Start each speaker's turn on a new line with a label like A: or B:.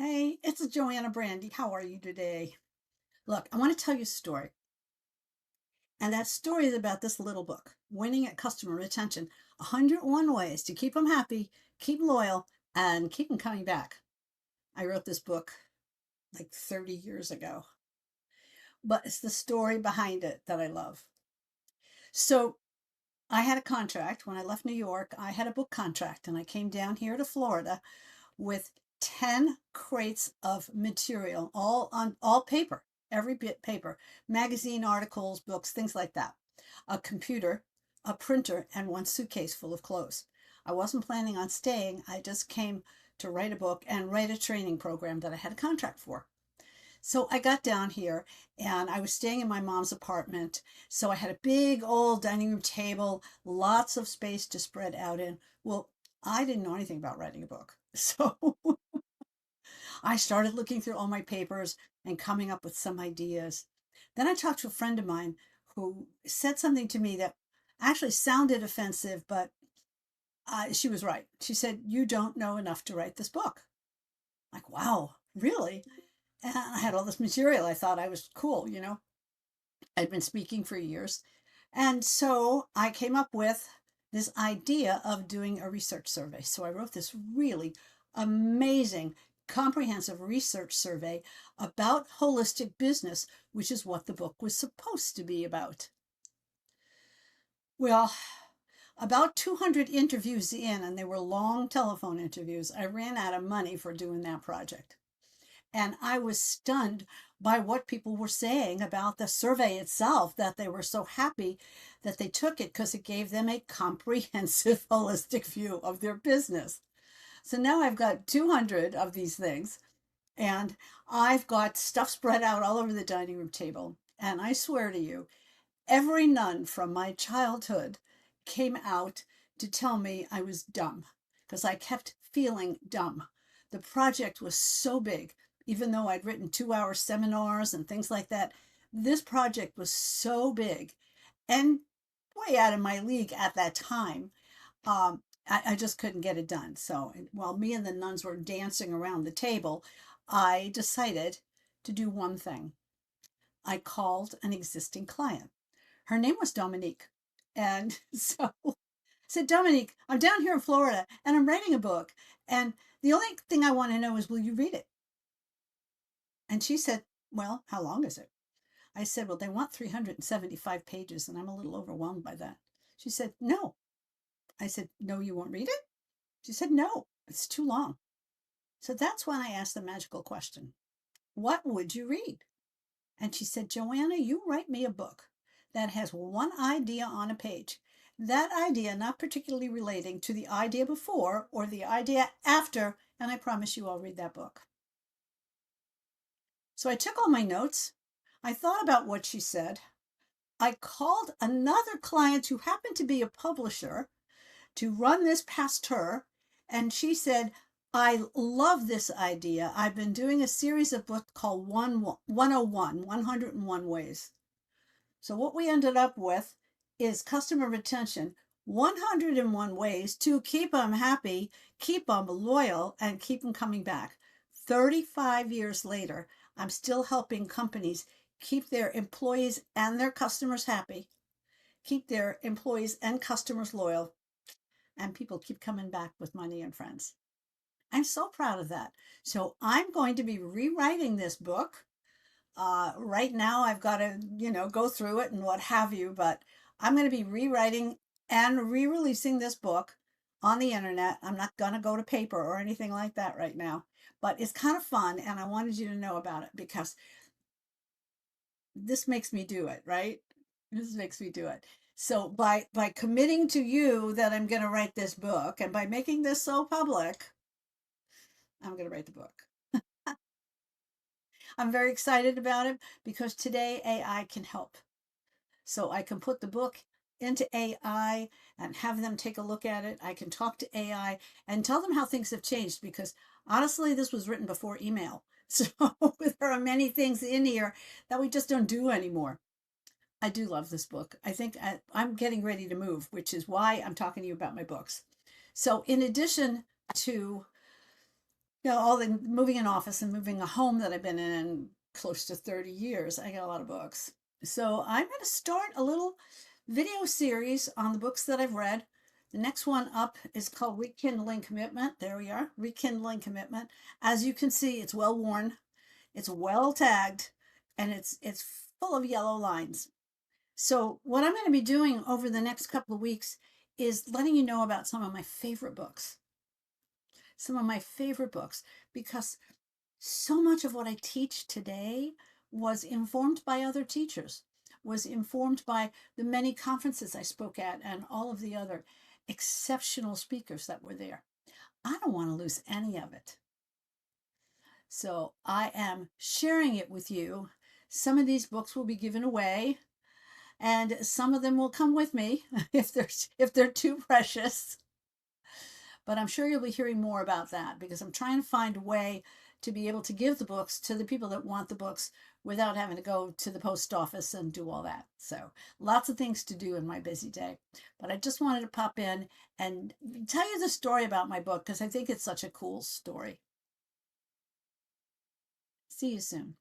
A: Hey, it's JoAnna Brandi. How are you today? Look, I want to tell you a story. And that story is about this little book, Winning at Customer Retention 101 Ways to Keep Them Happy, Keep 'em Loyal, and Keep Them Coming Back. I wrote this book like 30 years ago, but it's the story behind it that I love. So I had a contract when I left New York. I had a book contract and I came down here to Florida with 10 crates of material, all paper, every bit paper, magazine articles, books, things like that. A computer, a printer, and one suitcase full of clothes. I wasn't planning on staying. I just came to write a book and write a training program that I had a contract for. So I got down here and I was staying in my mom's apartment. So I had a big old dining room table, lots of space to spread out in. Well, I didn't know anything about writing a book. So I started looking through all my papers and coming up with some ideas. Then I talked to a friend of mine who said something to me that actually sounded offensive, but she was right. She said, "You don't know enough to write this book." Like, wow, really? And I had all this material. I thought I was cool. I'd been speaking for years. And so I came up with this idea of doing a research survey. So I wrote this really amazing, comprehensive research survey about holistic business, which is what the book was supposed to be about. Well, about 200 interviews in, and they were long telephone interviews, I ran out of money for doing that project. And I was stunned by what people were saying about the survey itself, that they were so happy that they took it because it gave them a comprehensive, holistic view of their business. So now I've got 200 of these things, and I've got stuff spread out all over the dining room table. And I swear to you, every nun from my childhood came out to tell me I was dumb because I kept feeling dumb. The project was so big, even though I'd written 2 hour seminars and things like that. This project was so big and way out of my league at that time. I just couldn't get it done. So while me and the nuns were dancing around the table, I decided to do one thing. I called an existing client. Her name was Dominique. And so I said, "Dominique, I'm down here in Florida and I'm writing a book. And the only thing I want to know is, will you read it?" And she said, "Well, how long is it?" I said, "Well, they want 375 pages and I'm a little overwhelmed by that." She said, "No." I said, "No, you won't read it?" She said, "No, it's too long." So that's when I asked the magical question, "What would you read?" And she said, "JoAnna, you write me a book that has one idea on a page. That idea not particularly relating to the idea before or the idea after, and I promise you I'll read that book." So I took all my notes. I thought about what she said. I called another client who happened to be a publisher to run this past her, and she said, "I love this idea. I've been doing a series of books called 101 Ways." So what we ended up with is customer retention 101 ways to keep them happy, keep them loyal, and keep them coming back. 35 years later, I'm still helping companies keep their employees and their customers happy, keep their employees and customers loyal, and people keep coming back with money and friends. I'm so proud of that. So I'm going to be rewriting this book. Right now, I've got to, go through it and what have you, but I'm going to be rewriting and re releasing this book on the internet. I'm not going to go to paper or anything like that right now, but it's kind of fun. And I wanted you to know about it because this makes me do it, right? This makes me do it. So by committing to you that I'm going to write this book and by making this so public, I'm going to write the book. I'm very excited about it because today AI can help. So I can put the book into AI and have them take a look at it. I can talk to AI and tell them how things have changed because honestly, this was written before email. So there are many things in here that we just don't do anymore. I do love this book. I think I'm getting ready to move, which is why I'm talking to you about my books. So, in addition to all the moving an office and moving a home that I've been in close to 30 years. I got a lot of books. So I'm going to start a little video series on the books that I've read. The next one up is called Rekindling Commitment. There we are, Rekindling Commitment. As you can see, it's well worn, it's well tagged, and it's full of yellow lines. So what I'm going to be doing over the next couple of weeks is letting you know about some of my favorite books. Some of my favorite books, because so much of what I teach today was informed by other teachers, was informed by the many conferences I spoke at and all of the other exceptional speakers that were there. I don't want to lose any of it. So I am sharing it with you. Some of these books will be given away, and some of them will come with me if they're too precious. But I'm sure you'll be hearing more about that, because I'm trying to find a way to be able to give the books to the people that want the books without having to go to the post office and do all that. So lots of things to do in my busy day. But I just wanted to pop in and tell you the story about my book, because I think it's such a cool story. See you soon.